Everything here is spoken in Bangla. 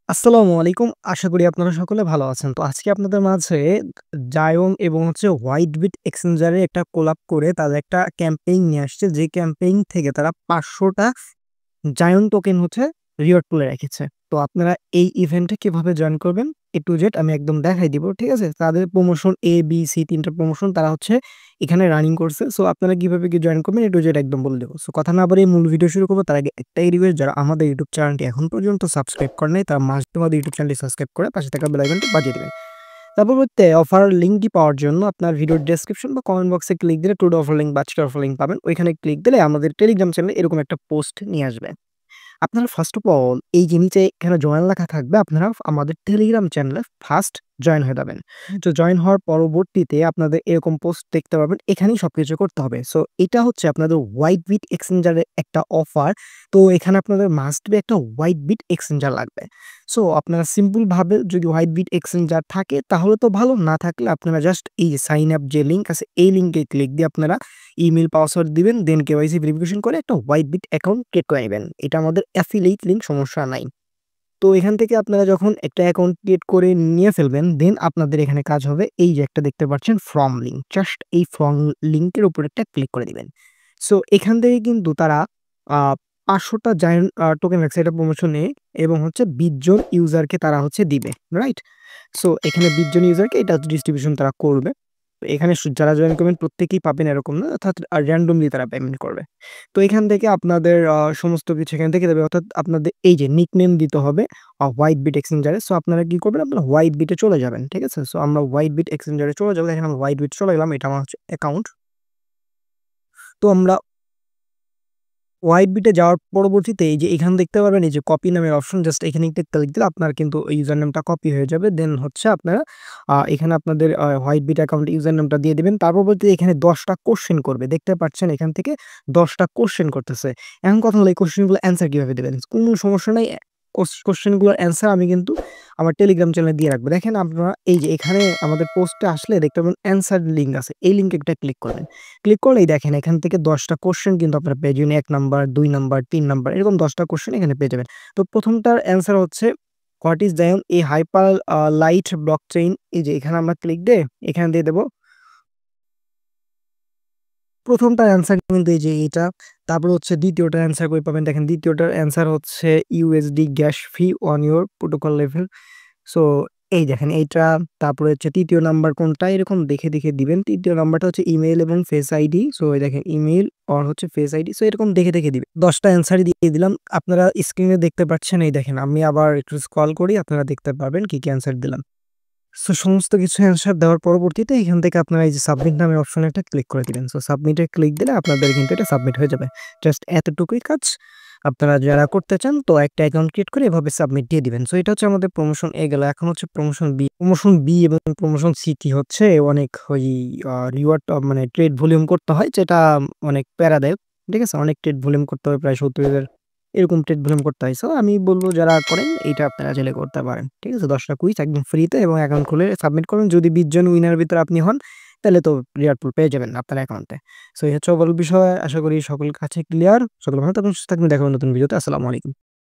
আসসালামু আলাইকুম। আশা করি আপনারা সকলে ভালো আছেন। তো আজকে আপনাদের মাঝে জায়ং এবং হোয়াইটবিট এক্সচেঞ্জার এর একটা কোলাব করে তাদের একটা ক্যাম্পেইন নিয়ে আসছে। যে ক্যাম্পেইন থেকে তারা ৫০০ টা জায়ন টোকেন রিওয়ার্ড পুলে রেখেছে। তো আপনারা এই ইভেন্টে কিভাবে জয়েন করবেন A to Z আমি একদম দেখাই দিব। ঠিক আছে? তাদের প্রমোশন A, B, C ৩ টা প্রমোশন তারা এখানে রানিং করছে। সো আপনারা কিভাবে কি জয়েন করবেন A to Z একদম বলে দেব। সো কথা না বাড়িয়ে মূল ভিডিও শুরু করব। তার আগে একটাই রিকোয়েস্ট, যারা আমাদের ইউটিউব চ্যানেলটি এখন পর্যন্ত সাবস্ক্রাইব করেন নাই তারা মাস্ট আমাদের ইউটিউব চ্যানেলটি সাবস্ক্রাইব করে পাশে থাকা বেল আইকনটি বাজিয়ে দিবেন। তার পরবর্তীতে অফার লিঙ্কটি পাওয়ার জন্য আপনার ভিডিওর ডেসক্রিপশন বা কমেন্ট বক্সে ক্লিক দিলে টুডে অফার লিঙ্ক বা আজকের অফার লিঙ্ক পাবেন। ওইখানে ক্লিক দিলে আমাদের টেলিগ্রাম চ্যানেলে এরকম একটা পোস্ট নিয়ে আসবে। আপনারা ফার্স্ট অফ অল এই যে নিচে এখানে জয়েন লেখা থাকবে, আপনারা আমাদের টেলিগ্রাম চ্যানেলে ফার্স্ট জয়েন হয়ে যাবেন। তো জয়েন হওয়ার পরবর্তীতে আপনাদের এরকম পোস্ট দেখতে পারবেন। এখানেই সবকিছু করতে হবে। সো এটা হচ্ছে আপনাদের হোয়াইটবিট এক্সচেঞ্জারের একটা অফার। তো এখানে আপনাদের মাস্ট বি একটা হোয়াইটবিট এক্সচেঞ্জার লাগবে। সো আপনারা সিম্পল ভাবে যদি হোয়াইটবিট এক্সচেঞ্জার থাকে তাহলে তো ভালো, না থাকলে আপনারা জাস্ট এই যে সাইন আপ যে লিঙ্ক আছে এই লিঙ্কে ক্লিক দিয়ে আপনারা ইমেইল পাসওয়ার্ড দিবেন, দেন কেওয়াইসি ভেরিফিকেশন করে একটা হোয়াইটবিট অ্যাকাউন্ট ক্রিয়েট করে নিবেন। এটা আমাদের অ্যাফিলিয়েট লিঙ্ক, সমস্যা নাই। তো এখান থেকে আপনারা যখন একটা অ্যাকাউন্ট ক্রিয়েট করে নিয়ে ফেলবেন, দেন আপনাদের এখানে কাজ হবে এই যে একটা দেখতে পাচ্ছেন ফ্রম লিঙ্ক, জাস্ট এই ফ্রম লিঙ্কের উপর একটা ক্লিক করে দিবেন। সো এখান থেকে কিন্তু তারা আ ৫০০ টা জায়ান্ট টোকেন রাখছে এটা প্রমোশনে, এবং ২০ জন ইউজারকে তারা দিবে। রাইট? সো এখানে ২০ জন ইউজারকে এটা ডিস্ট্রিবিউশন তারা করবে। এখানে যারা জয়েন করবেন প্রত্যেকেই পাবেন এরকম না, অর্থাৎ র‍্যান্ডমলি তারা পেমেন্ট করবে। তো এখান থেকে আপনাদের সমস্ত কিছু এখান থেকে দেবে, অর্থাৎ আপনাদের এই যে নিকনেম দিতে হবে হোয়াইটবিট এক্সচেঞ্জারে। সো আপনারা কি করবেন? আপনারা হোয়াইটবিট এ চলে যাবেন। ঠিক আছে? সো আমরা হোয়াইটবিট এক্সচেঞ্জারে চলে যাব। দেখেন আমরা হোয়াইটবিট চলে গেলাম। এটা আমার অ্যাকাউন্ট। তো আমরা হোয়াইটবিটে যাওয়ার পরবর্তীতে এই যে এখানে দেখতে পারবেন এই যে কপি নামের অপশন, জাস্ট এখানে একটা ক্লিক দিলে আপনার কিন্তু ইউজার নেমটা কপি হয়ে যাবে। দেন আপনারা এখানে আপনাদের হোয়াইটবিট অ্যাকাউন্টে ইউজার নেমটা দিয়ে দিবেন। তার পরবর্তীতে এখানে ১০ টা কোয়েশ্চেন করবে। দেখতে পাচ্ছেন এখান থেকে ১০ টা কোয়েশ্চেন করতেছে। এখন কথা হলো এই কোয়েশ্চেন গুলো অ্যান্সার কিভাবে দিবেন? কোনো সমস্যা নাই। কোয়েশ্চেন গুলোর অ্যান্সার আমি কিন্তু আমার টেলিগ্রাম চ্যানেলে দিয়ে রাখবো। দেখেন আপনারা এই যে এখানে আমাদের পোস্টে আসলে দেখতে পাবেন অ্যান্সার লিঙ্ক আছে। এই লিঙ্কে একটা ক্লিক করবেন। ক্লিক করলেই দেখেন এখান থেকে ১০ টা কোয়েশ্চেন কিন্তু আপনারা পেয়ে যাবেন। ১ নাম্বার, ২ নাম্বার, ৩ নাম্বার এরকম ১০ টা কোয়েশ্চেন এখানে পেয়ে যাবেন। তো ১ম টার অ্যান্সার হচ্ছে what is জায়ন A hyper light blockchain. এই যে এখানে আমরা ক্লিক দিয়ে এখানে দিয়ে দেব ১ম টার অ্যান্সার কিন্তু এই যে এটা। তারপর ২য় টার অ্যান্সার কই পাবেন? দেখেন ২য় টার অ্যান্সার হচ্ছে USD gas fee on your protocol level. So এই দেখেন এইটা। তারপরে ৩য় নাম্বার কোনটা এরকম দেখে দিবেন। ৩য় নাম্বারটা হচ্ছে ইমেইল এবং ফেস আইডি। সো এই দেখেন email or face ID. So এরকম দেখে দিবেন। ১০ টা অ্যান্সারই দিয়ে দিলাম। আপনারা স্ক্রিনে দেখতে পাচ্ছেন, এই দেখেন আমি আবার একটু স্ক্রল করি, আপনারা দেখতে পারবেন কি অ্যান্সার দিলাম। সো সমস্ত কিছু অ্যান্সার দেওয়ার পরবর্তীতে এখান থেকে আপনারা এই যে সাবমিট নামের অপশনে একটা ক্লিক করে দিবেন। সো সাবমিটে ক্লিক দিলে আপনাদের কিন্তু এটা সাবমিট হয়ে যাবে। জাস্ট এতটুকুই কাজ। আপনারা যারা করতে চান তো একটা অ্যাকাউন্ট ক্রিয়েট করে এভাবে সাবমিট দিয়ে দিবেন। সো এটা হচ্ছে আমাদের প্রমোশন এ গেল। এখন প্রমোশন বি। প্রমোশন বি এবং প্রমোশন সি টি অনেক রিওয়ার্ড মানে ট্রেড ভলিউম করতে হয়, যেটা অনেক প্যারাদায়ক। ঠিক আছে? অনেক ট্রেড ভলিউম করতে হয়, প্রায় ৭০,০০০ এরকম ট্রেড ভলিউম করতে হয়। সো আমি বলব যারা করেন এইটা আপনারা চাইলে করতে পারেন। ঠিক আছে? ১০ টা কুইজ একদম ফ্রিতে এবং অ্যাকাউন্ট খুলে সাবমিট করবেন। যদি ২০ জন উইনারের ভিতরে আপনি হন, তাহলে তো রিওয়ার্ড পুল পেয়ে যাবেন আপনার অ্যাকাউন্টে। সো এই হচ্ছে ওভারঅল বিষয়। আশা করি সকলের কাছে ক্লিয়ার। সকলে ভালো থাকুন, সুস্থ থাকবেন। দেখা হবে নতুন ভিডিওতে। আসসালামু আলাইকুম।